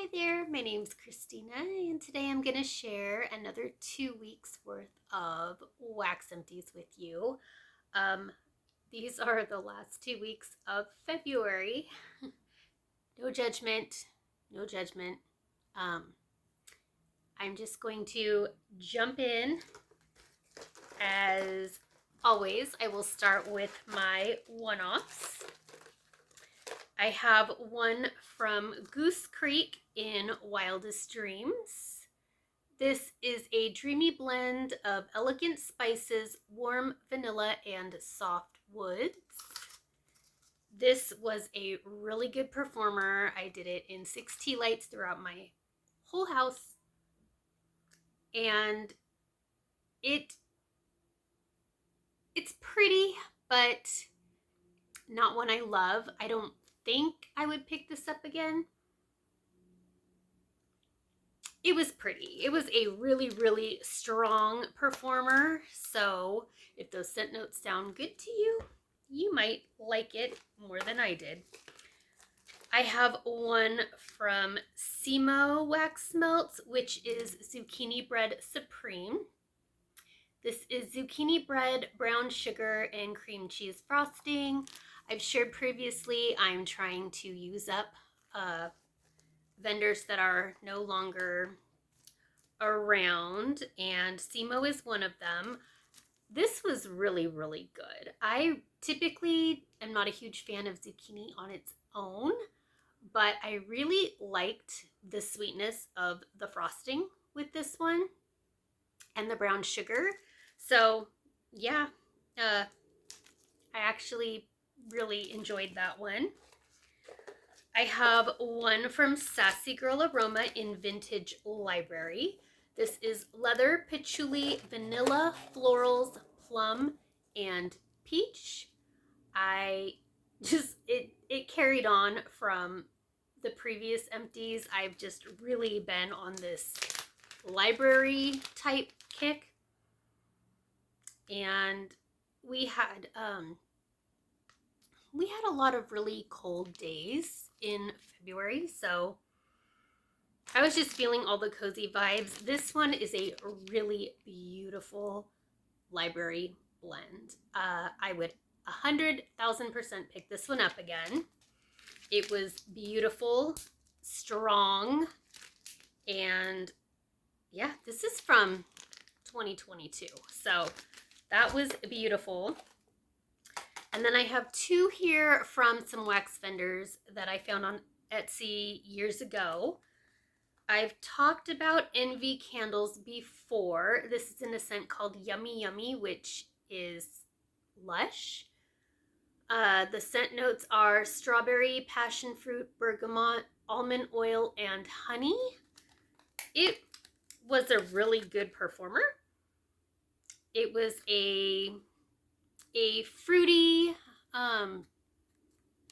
Hi there, my name's Christina, and today I'm going to share another 2 weeks worth of Wax Empties with you. These are the last 2 weeks of February. No judgment, no judgment. I'm just going to jump in. As always, I will start with my one-offs. I have one from Goose Creek in Wildest Dreams. This is a dreamy blend of elegant spices, warm vanilla, and soft woods. This was a really good performer. I did it in 6 tea lights throughout my whole house. And it's pretty, but not one I love. I don't think I would pick this up again. It was pretty. It was a really, really strong performer. So if those scent notes sound good to you, you might like it more than I did. I have one from Simo Wax Melts, which is Zucchini Bread Supreme. This is zucchini bread, brown sugar, and cream cheese frosting. I've shared previously, I'm trying to use up vendors that are no longer around, and Simo is one of them. This was really, really good. I typically am not a huge fan of zucchini on its own, but I really liked the sweetness of the frosting with this one and the brown sugar. So yeah, I actually really enjoyed that one. I have one from Sassy Girl Aroma in Vintage Library. This is leather, patchouli, vanilla, florals, plum, and peach. It carried on from the previous empties. I've just really been on this library type kick. And we had a lot of really cold days in February, so I was just feeling all the cozy vibes. This one is a really beautiful library blend. I would 100,000% pick this one up again. It was beautiful, strong, and yeah, this is from 2022, so that was beautiful. And then I have two here from some wax vendors that I found on Etsy years ago. I've talked about Envy candles before. This is in a scent called Yummy Yummy, which is lush. The scent notes are strawberry, passion fruit, bergamot, almond oil, and honey. It was a really good performer. It was a fruity, I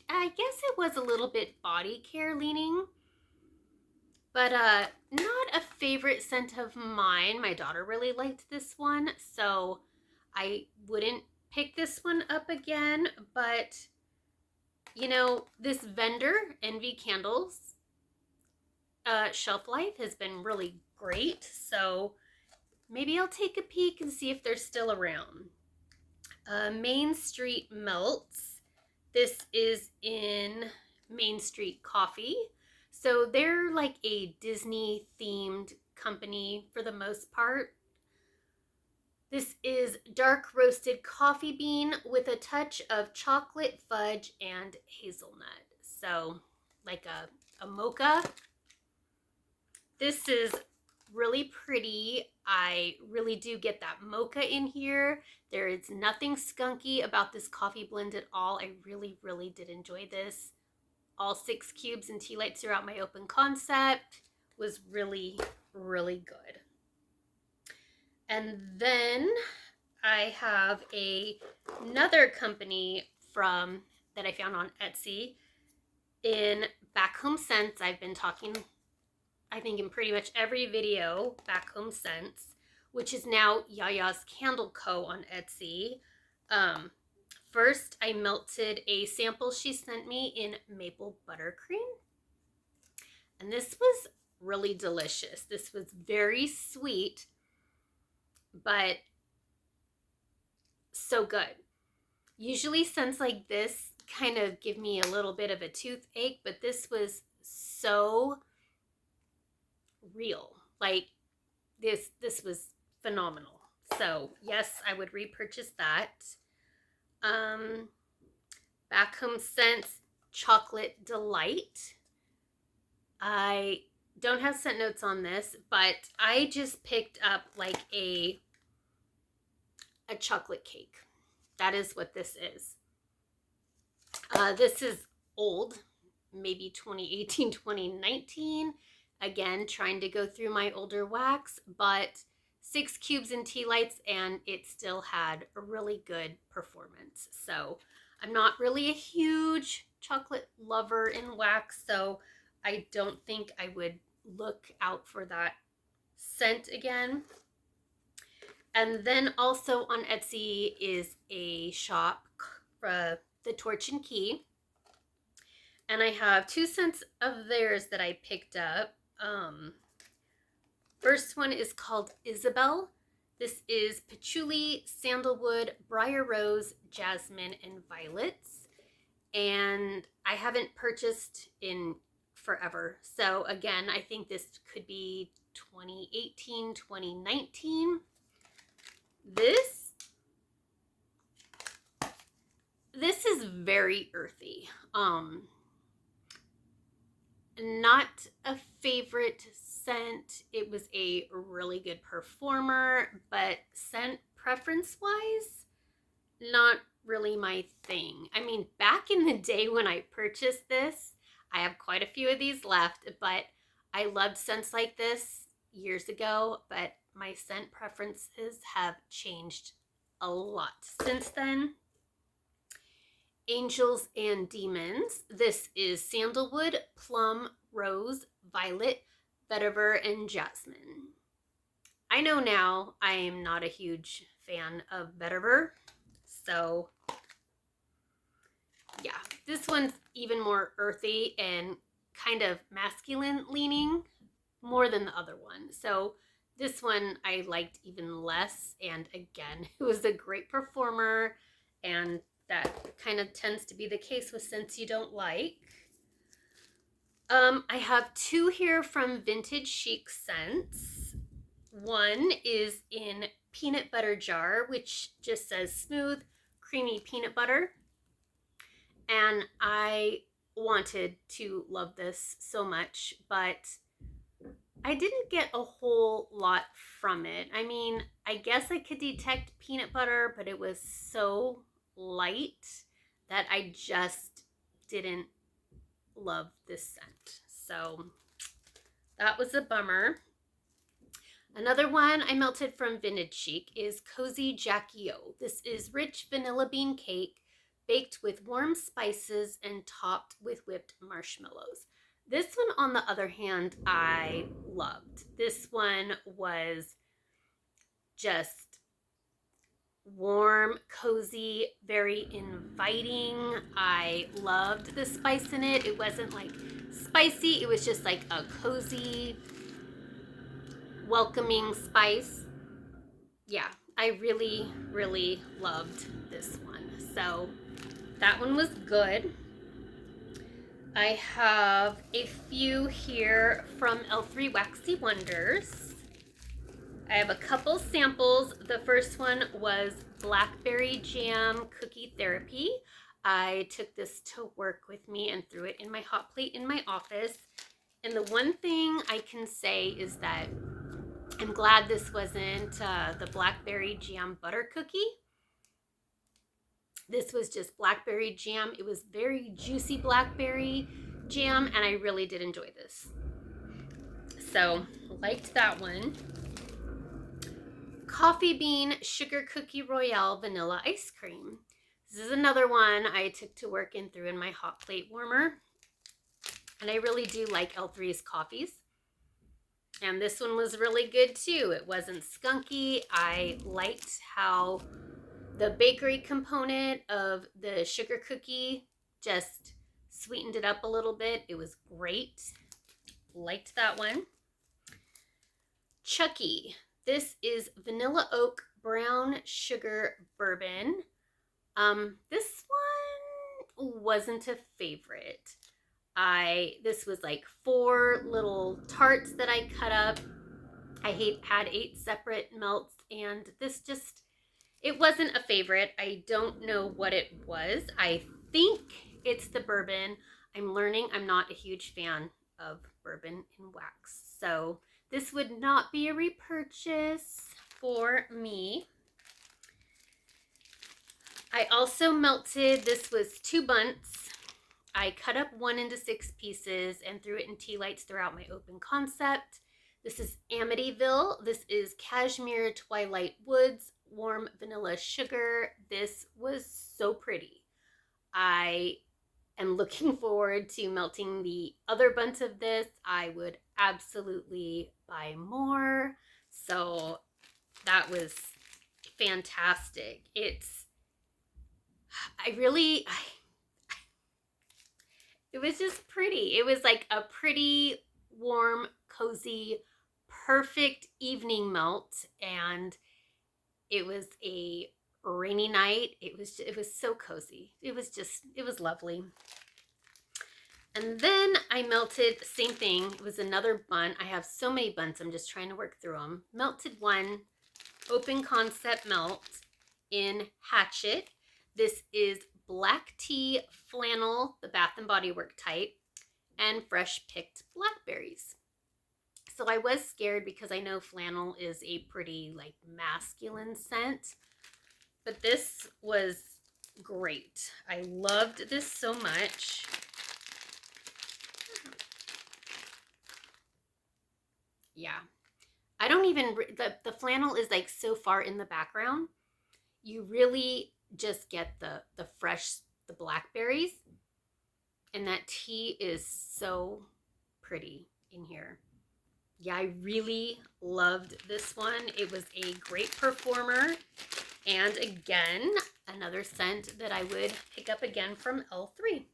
guess it was a little bit body care leaning, but not a favorite scent of mine. My daughter really liked this one, so I wouldn't pick this one up again. But you know, this vendor, Envy Candles, shelf life has been really great, so maybe I'll take a peek and see if they're still around. Main Street Melts. This is in Main Street Coffee. So they're like a Disney themed company for the most part. This is dark roasted coffee bean with a touch of chocolate, fudge, and hazelnut. So like a mocha. This is really pretty. I really do get that mocha in here. There is nothing skunky about this coffee blend at all. I really, really did enjoy this. All 6 cubes and tea lights throughout my open concept was really, really good. And then I have another company that I found on Etsy in Back Home Scents. I've been talking, I think, in pretty much every video, Back Home Scents, which is now YAYA'S Candle Co. on Etsy. First, I melted a sample she sent me in maple buttercream. And this was really delicious. This was very sweet, but so good. Usually scents like this kind of give me a little bit of a toothache, but this was so real. Like this was phenomenal. So yes, I would repurchase that. Back Home Scents Chocolate Delight. I don't have scent notes on this, but I just picked up like a chocolate cake. That is what this is. This is old, maybe 2018, 2019. Again, trying to go through my older wax, but 6 cubes and tea lights, and it still had a really good performance. So I'm not really a huge chocolate lover in wax, so I don't think I would look out for that scent again. And then also on Etsy is a shop for the Torch and Key. And I have 2 scents of theirs that I picked up. First one is called Isabel. This is patchouli, sandalwood, briar rose, jasmine, and violets. And I haven't purchased in forever. So again, I think this could be 2018, 2019. This is very earthy. Not a favorite scent. It was a really good performer, but scent preference wise, not really my thing. I mean, back in the day when I purchased this, I have quite a few of these left, but I loved scents like this years ago, but my scent preferences have changed a lot since then. Angels and Demons. This is sandalwood, plum, rose, violet, vetiver, and jasmine. I know now I am not a huge fan of vetiver, so yeah, this one's even more earthy and kind of masculine leaning more than the other one. So this one I liked even less, and again, it was a great performer, and that kind of tends to be the case with scents you don't like. I have 2 here from Vintage Chic Scents. One is in peanut butter jar, which just says smooth, creamy peanut butter. And I wanted to love this so much, but I didn't get a whole lot from it. I mean, I guess I could detect peanut butter, but it was so light that I just didn't love this scent. So that was a bummer. Another one I melted from Vintage Chic is Cozy Jackie O. This is rich vanilla bean cake baked with warm spices and topped with whipped marshmallows. This one, on the other hand, I loved. This one was just warm, cozy, very inviting. I loved the spice in it. It wasn't like spicy. It was just like a cozy, welcoming spice. Yeah, I really, really loved this one. So that one was good. I have a few here from L3 Waxy Wonders. I have a couple samples. The first one was Blackberry Jam Cookie Therapy. I took this to work with me and threw it in my hot plate in my office. And the one thing I can say is that I'm glad this wasn't the Blackberry Jam Butter Cookie. This was just blackberry jam. It was very juicy blackberry jam, and I really did enjoy this. So, liked that one. Coffee Bean Sugar Cookie Royale Vanilla Ice Cream. This is another one I took to work and threw in my hot plate warmer. And I really do like L3's coffees. And this one was really good too. It wasn't skunky. I liked how the bakery component of the sugar cookie just sweetened it up a little bit. It was great. liked that one. Chucky. This is vanilla oak brown sugar bourbon. This one wasn't a favorite. This was like 4 little tarts that I cut up. I had 8 separate melts, and this just, it wasn't a favorite. I don't know what it was. I think it's the bourbon. I'm learning I'm not a huge fan of bourbon and wax. So this would not be a repurchase for me. I also melted, this was 2 bunts. I cut up one into 6 pieces and threw it in tea lights throughout my open concept. This is Amityville. This is Cashmere Twilight Woods, warm vanilla sugar. This was so pretty. I am looking forward to melting the other bunch of this. I would absolutely buy more. So that was fantastic. It was just pretty. It was like a pretty, warm, cozy, perfect evening melt, and it was a rainy night. It was so cozy. It was lovely. And then I melted, same thing, it was another bun. I have so many buns, I'm just trying to work through them. Melted one open concept melt in Hatchet. This is black tea flannel, the Bath and Body Works type, and fresh picked blackberries. So I was scared because I know flannel is a pretty like masculine scent, but this was great. I loved this so much. Yeah, I don't even, the flannel is like so far in the background. You really just get the fresh, the blackberries, and that tea is so pretty in here. Yeah, I really loved this one. It was a great performer, and again, another scent that I would pick up again from L3.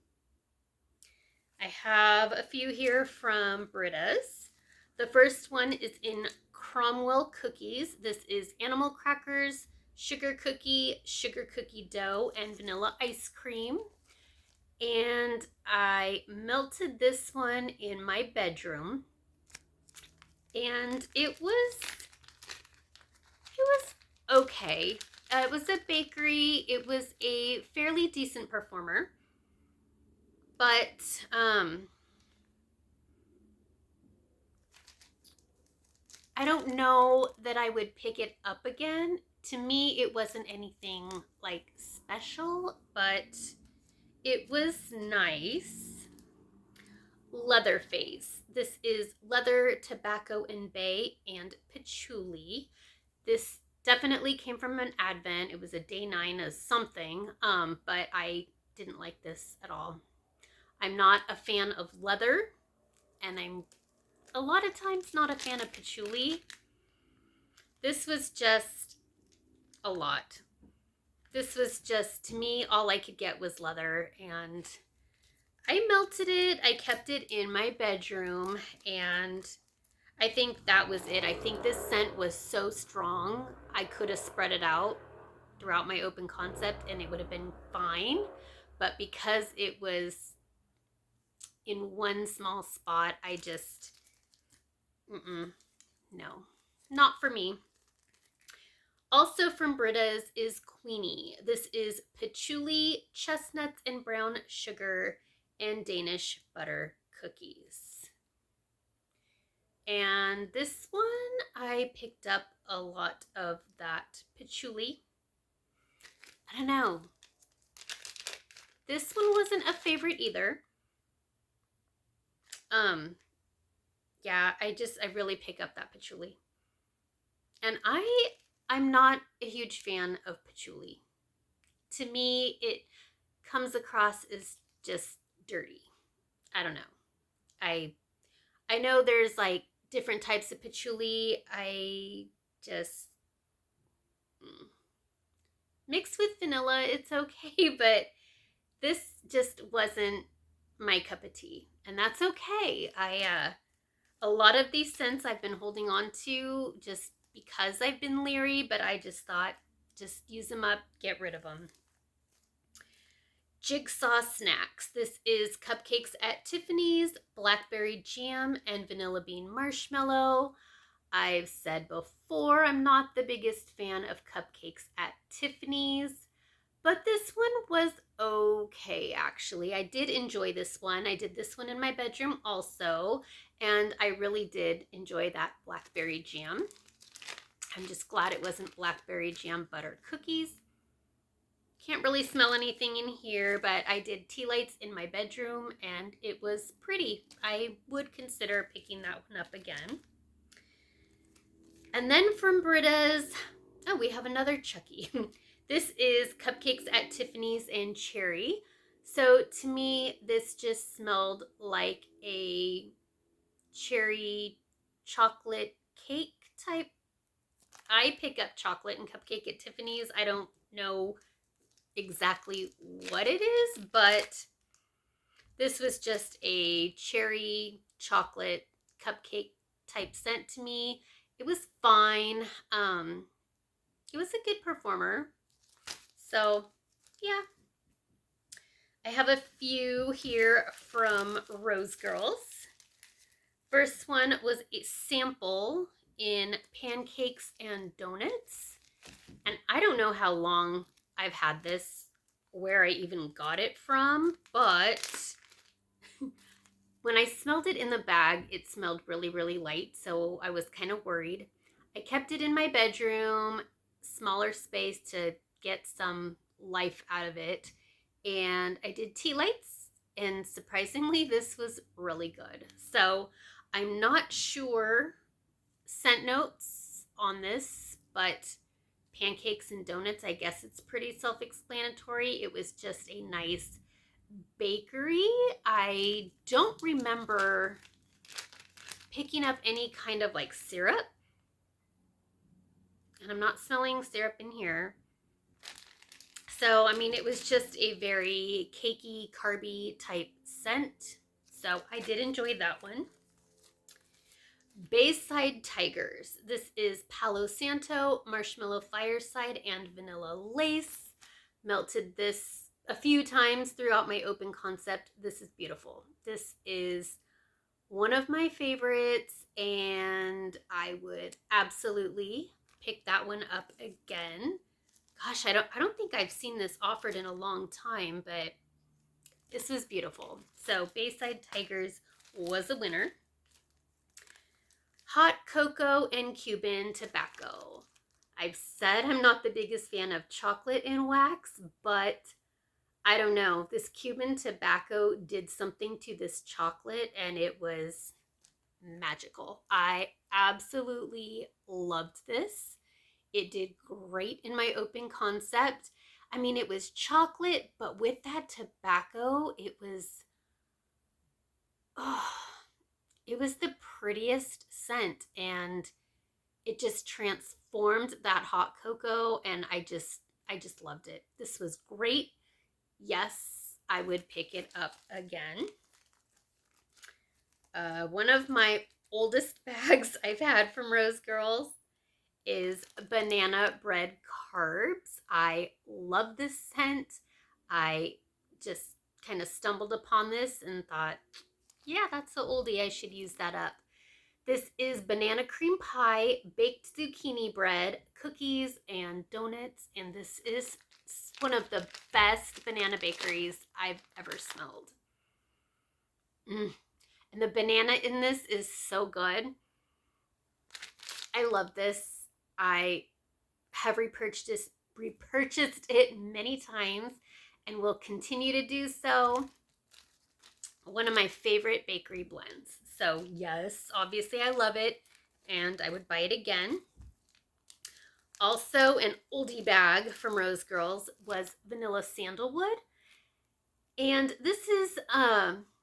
I have a few here from BRITTA'S. The first one is in Cromwell Cookies. This is animal crackers, sugar cookie dough, and vanilla ice cream. And I melted this one in my bedroom, and it was okay. It was a bakery. It was a fairly decent performer, but I don't know that I would pick it up again. To me, it wasn't anything like special, but it was nice. Leatherface. This is leather, tobacco, and bay, and patchouli. This definitely came from an advent. It was a day 9 of something, but I didn't like this at all. I'm not a fan of leather, and I'm a lot of times not a fan of patchouli. This was just a lot. This was just, to me, all I could get was leather, and I melted it. I kept it in my bedroom, and I think that was it. I think this scent was so strong, I could have spread it out throughout my open concept and it would have been fine. But because it was in one small spot, I just, no, not for me. Also from BRITTA'S is Queenie. This is patchouli, chestnuts, and brown sugar, and Danish butter cookies. And this one, I picked up a lot of that patchouli. I don't know. This one wasn't a favorite either. Yeah, I really pick up that patchouli. And I'm not a huge fan of patchouli. To me, it comes across as just dirty. I don't know. I know there's like different types of patchouli. I just mixed with vanilla, it's okay, but this just wasn't my cup of tea, and that's okay. A lot of these scents I've been holding on to just because I've been leery, but I just thought, just use them up, get rid of them. Jigsaw Snacks. This is Cupcakes at Tiffany's, Blackberry Jam, and Vanilla Bean Marshmallow. I've said before, I'm not the biggest fan of Cupcakes at Tiffany's, but this one was okay, actually. I did enjoy this one. I did this one in my bedroom also, and I really did enjoy that Blackberry Jam. I'm just glad it wasn't Blackberry Jam Buttered Cookies. Can't really smell anything in here, but I did tea lights in my bedroom, and it was pretty. I would consider picking that one up again. And then from BRITTA'S, oh, we have another Chucky. This is Cupcakes at Tiffany's and Cherry. So to me, this just smelled like a cherry chocolate cake type. I pick up chocolate and cupcake at Tiffany's. I don't know exactly what it is, but this was just a cherry chocolate cupcake type scent to me. It was fine. It was a good performer. So yeah, I have a few here from Rose Girls. First one was a sample in Pancakes and Donuts, and I don't know how long I've had this, where I even got it from, but when I smelled it in the bag, it smelled really, really light, so I was kind of worried. I kept it in my bedroom, smaller space to get some life out of it, and I did tea lights, and surprisingly, this was really good. So I'm not sure scent notes on this, but Pancakes and Donuts, I guess it's pretty self-explanatory. It was just a nice bakery. I don't remember picking up any kind of like syrup, and I'm not smelling syrup in here. So, I mean, it was just a very cakey, carby type scent. So I did enjoy that one. Bayside Tigers. This is Palo Santo, Marshmallow Fireside, and Vanilla Lace. Melted this a few times throughout my open concept. This is beautiful. This is one of my favorites, and I would absolutely pick that one up again. Gosh, I don't think I've seen this offered in a long time, but this was beautiful. So Bayside Tigers was a winner. Hot cocoa and Cuban tobacco. I've said I'm not the biggest fan of chocolate and wax, but I don't know. This Cuban tobacco did something to this chocolate, and it was magical. I absolutely loved this. It did great in my open concept. I mean, it was chocolate, but with that tobacco, it was, oh, it was the prettiest scent, and it just transformed that hot cocoa, and I just loved it. This was great. Yes, I would pick it up again. One of my oldest bags I've had from Rose Girls is Banana Bread Carbs. I love this scent. I just kind of stumbled upon this and thought, yeah, that's so oldie, I should use that up. This is banana cream pie, baked zucchini bread, cookies, and donuts, and this is one of the best banana bakeries I've ever smelled. And the banana in this is so good. I love this. I have repurchased it many times and will continue to do so. One of my favorite bakery blends. So yes, obviously I love it, and I would buy it again. Also, an oldie bag from Rose Girls was Vanilla Sandalwood. And this is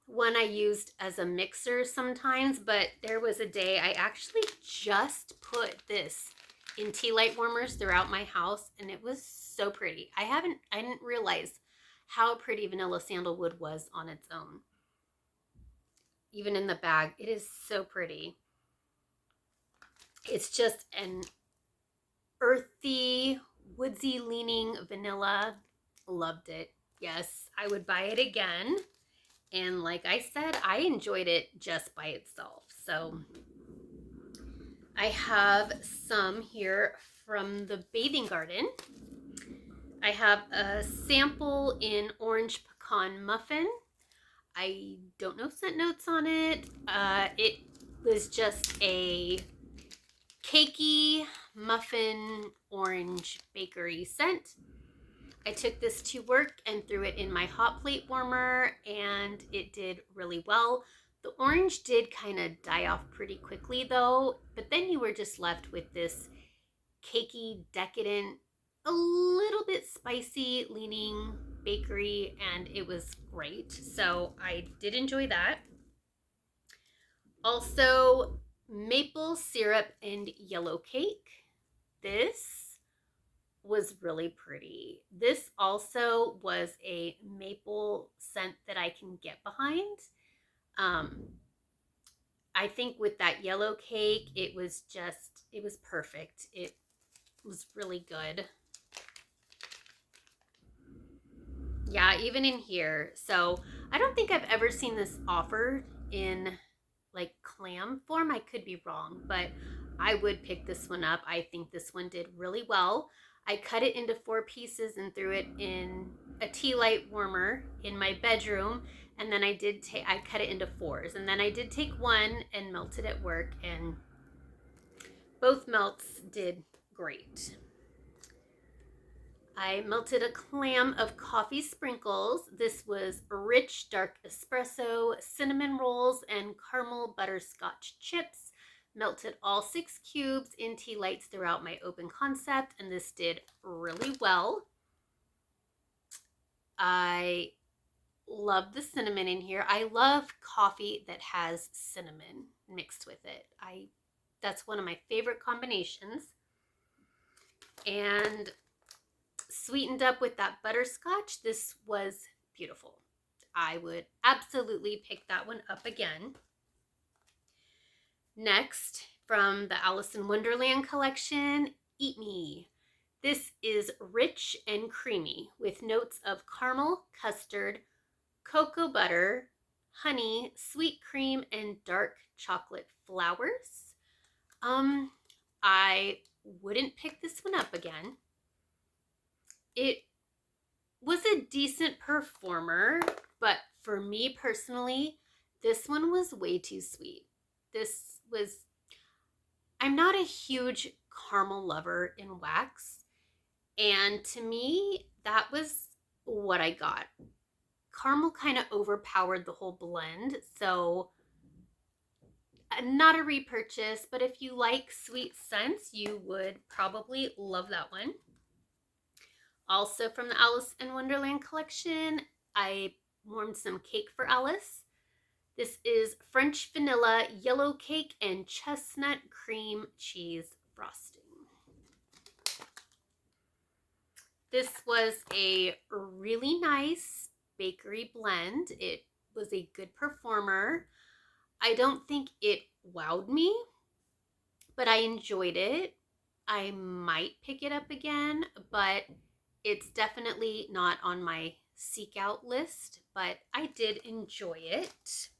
one I used as a mixer sometimes, but there was a day I actually just put this in tea light warmers throughout my house, and it was so pretty. I didn't realize how pretty Vanilla Sandalwood was on its own. even in the bag. It is so pretty. It's just an earthy, woodsy leaning vanilla. Loved it. Yes, I would buy it again. And like I said, I enjoyed it just by itself. So I have some here from the Bathing Garden. I have a sample in Orange Pecan Muffin. I don't know scent notes on it. It was just a cakey muffin orange bakery scent. I took this to work and threw it in my hot plate warmer, and it did really well. The orange did kind of die off pretty quickly though, but then you were just left with this cakey, decadent, a little bit spicy leaning bakery, and it was great. So I did enjoy that. Also, maple syrup and yellow cake. This was really pretty. This also was a maple scent that I can get behind. I think with that yellow cake, it was perfect. It was really good. Yeah, even in here. So I don't think I've ever seen this offered in like clam form. I could be wrong, but I would pick this one up. I think this one did really well. I cut it into 4 pieces and threw it in a tea light warmer in my bedroom. And then I cut it into 4s. And then I did take one and melt it at work, and both melts did great. I melted a clam of coffee sprinkles. This was rich dark espresso, cinnamon rolls, and caramel butterscotch chips. Melted all 6 cubes in tea lights throughout my open concept, and this did really well. I love the cinnamon in here. I love coffee that has cinnamon mixed with it. That's one of my favorite combinations. And sweetened up with that butterscotch, this was beautiful. I would absolutely pick that one up again. Next, from the Alice in Wonderland collection, Eat Me. This is rich and creamy with notes of caramel, custard, cocoa butter, honey, sweet cream, and dark chocolate flowers. I wouldn't pick this one up again. It was a decent performer, but for me personally, this one was way too sweet. I'm not a huge caramel lover in wax, and to me, that was what I got. Caramel kind of overpowered the whole blend, so not a repurchase, but if you like sweet scents, you would probably love that one. Also from the Alice in Wonderland collection, I warmed some cake for Alice. This is French vanilla yellow cake and chestnut cream cheese frosting. This was a really nice bakery blend. It was a good performer. I don't think it wowed me, but I enjoyed it. I might pick it up again, but it's definitely not on my seek out list, but I did enjoy it.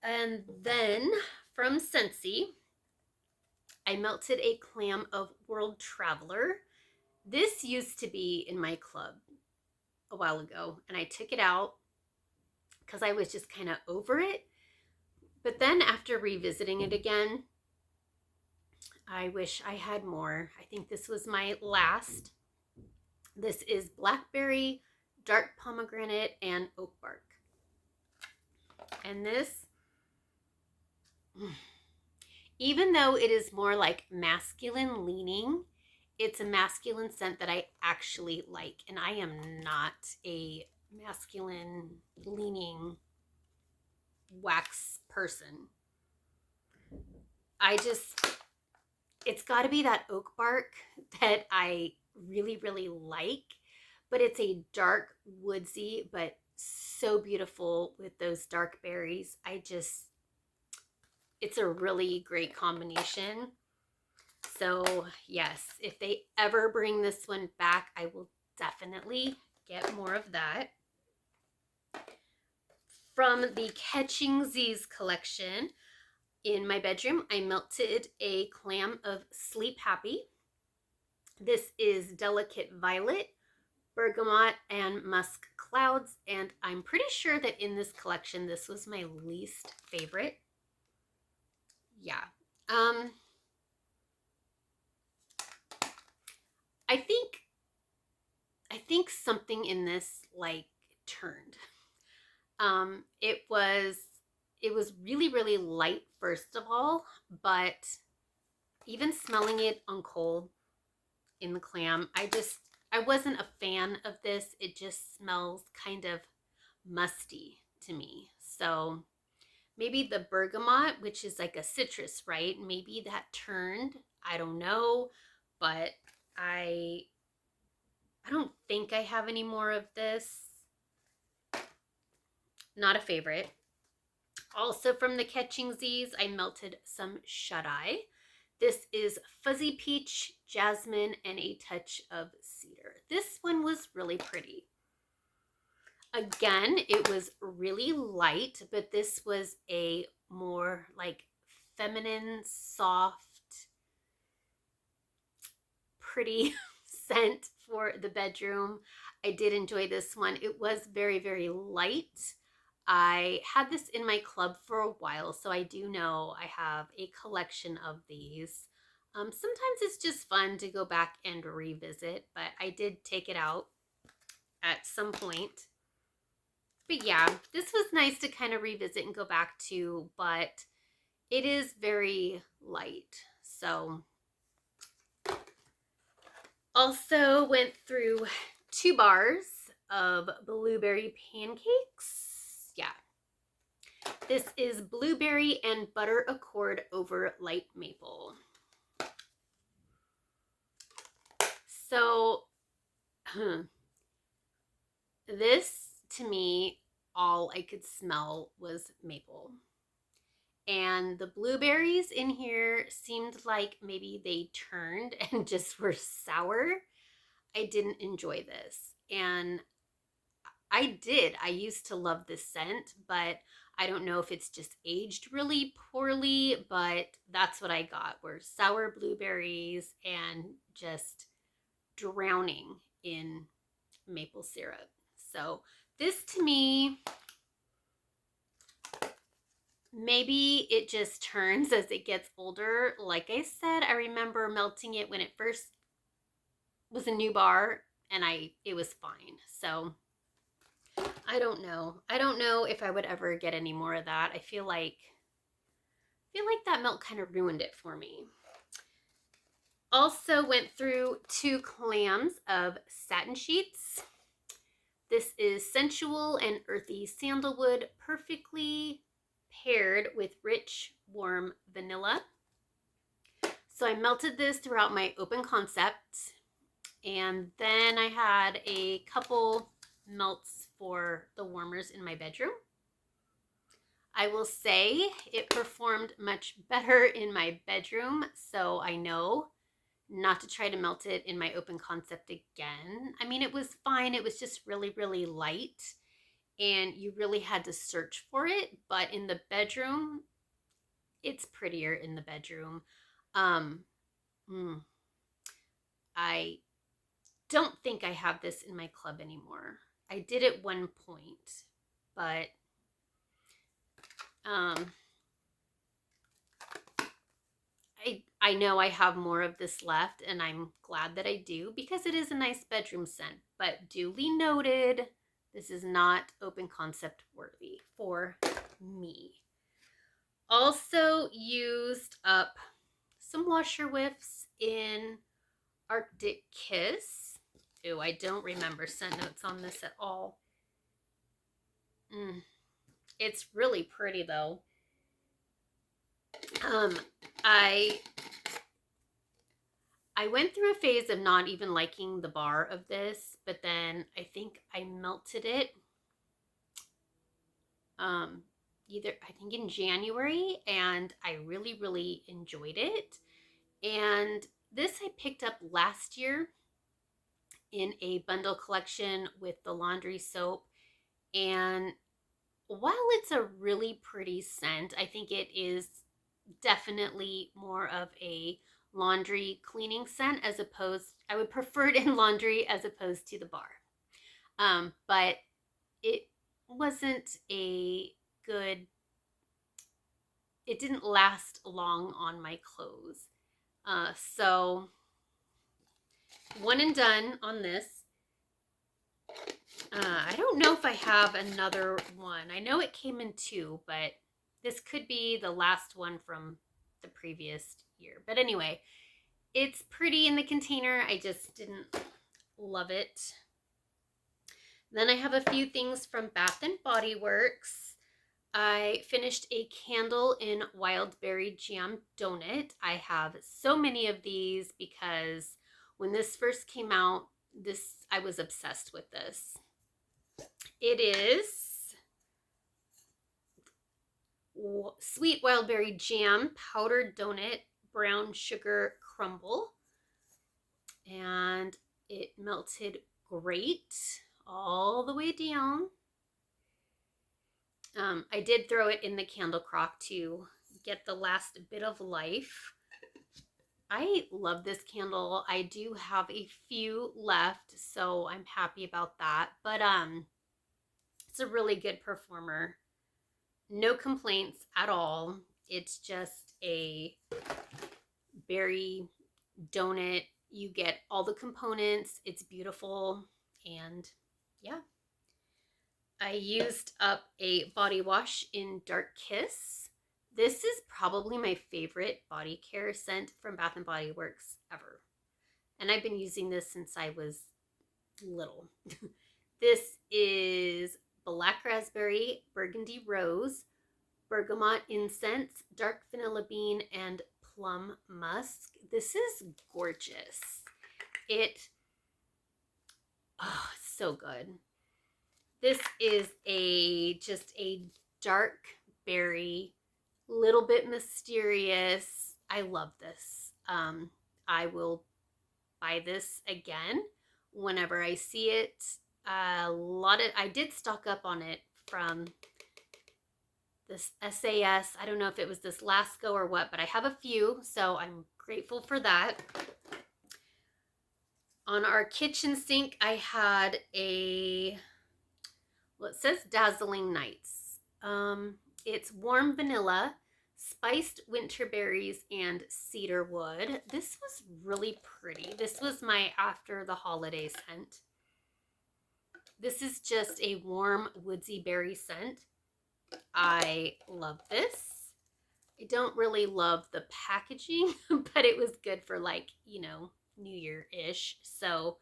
And then from SCENTSY, I melted a clam of World Traveler. This used to be in my club a while ago, and I took it out because I was just kind of over it. But then after revisiting it again, I wish I had more. I think this was my last. This is Blackberry, dark pomegranate, and oak bark. And this, even though it is more like masculine leaning, it's a masculine scent that I actually like. And I am not a masculine leaning wax person. It's got to be that oak bark that I really, really like, but it's a dark, woodsy, but so beautiful with those dark berries. It's a really great combination. So yes, if they ever bring this one back, I will definitely get more of that. From the Catching Z's collection, in my bedroom, I melted a clam of Sleep Happy. This is Delicate Violet, Bergamot, and Musk Clouds, and I'm pretty sure that in this collection, this was my least favorite. Yeah. I think something in this like turned. It was really, really light first of all, but even smelling it on cold in the clam, I wasn't a fan of this. It just smells kind of musty to me. So maybe the bergamot, which is like a citrus, right? Maybe that turned. I don't know, but I don't think I have any more of this. Not a favorite. Also from the Catching Z's, I melted some Shut Eye. This is Fuzzy Peach, Jasmine, and a touch of cedar. This one was really pretty. Again, it was really light, but this was a more like feminine, soft, pretty scent for the bedroom. I did enjoy this one. It was very, very light. I had this in my club for a while, so I do know I have a collection of these. Sometimes it's just fun to go back and revisit, but I did take it out at some point. But yeah, this was nice to kind of revisit and go back to, but it is very light. So also went through 2 bars of blueberry pancakes. Yeah. This is blueberry and butter accord over light maple. So, this to me, all I could smell was maple. And the blueberries in here seemed like maybe they turned and just were sour. I didn't enjoy this. And I used to love this scent, but I don't know if it's just aged really poorly, but that's what I got, were sour blueberries and just drowning in maple syrup. So this to me, maybe it just turns as it gets older. Like I said, I remember melting it when it first was a new bar and it was fine. So I don't know. I don't know if I would ever get any more of that. I feel like that melt kind of ruined it for me. Also went through 2 clams of Satin Sheets. This is sensual and earthy sandalwood, perfectly paired with rich, warm vanilla. So I melted this throughout my open concept, and then I had a couple melts for the warmers in my bedroom. I will say it performed much better in my bedroom, so I know not to try to melt it in my open concept again. I mean, it was fine. It was just really, really light, and you really had to search for it. But in the bedroom, it's prettier in the bedroom. I don't think I have this in my club anymore. I did at one point, but I know I have more of this left, and I'm glad that I do because it is a nice bedroom scent. But duly noted, this is not open concept worthy for me. Also used up some washer whiffs in Arctic Kiss. Ooh, I don't remember scent notes on this at all. It's really pretty though. I went through a phase of not even liking the bar of this, but then I think I melted it either I think in January, and I really, really enjoyed it. And this I picked up last year in a bundle collection with the laundry soap. And while it's a really pretty scent, I think it is definitely more of a laundry cleaning scent as opposed, I would prefer it in laundry as opposed to the bar. But it wasn't a good, it didn't last long on my clothes. So one and done on this. I don't know if I have another one. I know it came in two, but this could be the last one from the previous year. But anyway, it's pretty in the container. I just didn't love it. Then I have a few things from Bath & Body Works. I finished a candle in Wildberry Jam Donut. I have so many of these because when this first came out, I was obsessed with this. It is Sweet Wildberry Jam Powdered Donut Brown Sugar Crumble. And it melted great all the way down. I did throw it in the candle crock to get the last bit of life. I love this candle. I do have a few left, so I'm happy about that. But it's a really good performer. No complaints at all. It's just a berry donut. You get all the components. It's beautiful. And yeah. I used up a body wash in Dark Kiss. This is probably my favorite body care scent from Bath & Body Works ever. And I've been using this since I was little. This is Black Raspberry, Burgundy Rose, Bergamot Incense, Dark Vanilla Bean, and Plum Musk. This is gorgeous. Oh, so good. This is just a dark berry, little bit mysterious. I love this. I will buy this again whenever I see it. I did stock up on it from this SAS. I don't know if it was this last go or what, but I have a few, so I'm grateful for that. On our kitchen sink, I had it says Dazzling Nights. It's warm vanilla, spiced winter berries, and cedar wood. This was really pretty. This was my after the holiday scent. This is just a warm woodsy berry scent. I love this. I don't really love the packaging, but it was good for New Year-ish. So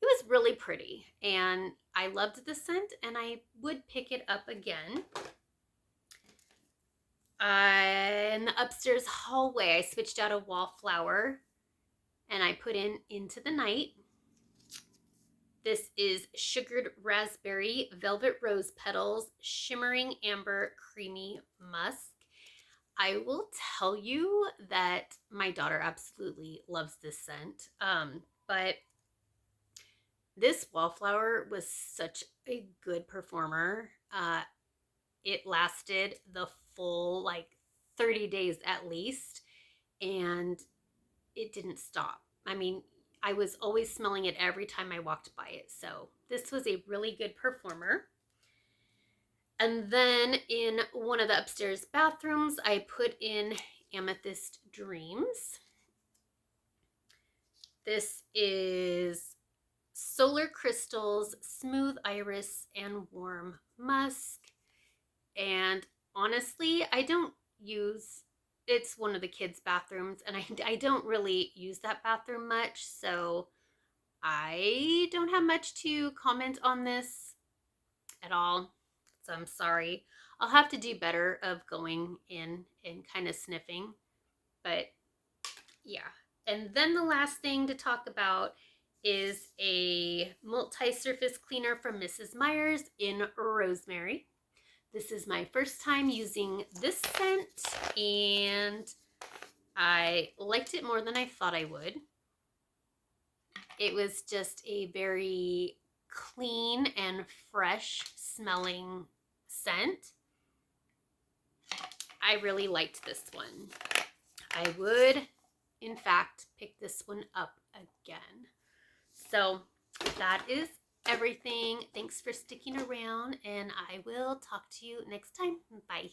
it was really pretty and I loved the scent and I would pick it up again. In the upstairs hallway, I switched out a Wallflower and I put Into the Night. This is Sugared Raspberry, Velvet Rose Petals, Shimmering Amber, Creamy Musk. I will tell you that my daughter absolutely loves this scent. But this Wallflower was such a good performer. It lasted the full 30 days at least, and it didn't stop. I mean, I was always smelling it every time I walked by it. So this was a really good performer. And then in one of the upstairs bathrooms, I put in Amethyst Dreams. This is Solar Crystals, Smooth Iris, and Warm Musk. And honestly, it's one of the kids' bathrooms, and I don't really use that bathroom much, so I don't have much to comment on this at all. So I'm sorry. I'll have to do better of going in and kind of sniffing. But yeah. And then the last thing to talk about is a multi-surface cleaner from Mrs. Meyer's in Rosemary. This is my first time using this scent, and I liked it more than I thought I would. It was just a very clean and fresh smelling scent. I really liked this one. I would, in fact, pick this one up again. So that is everything. Thanks for sticking around, and I will talk to you next time. Bye.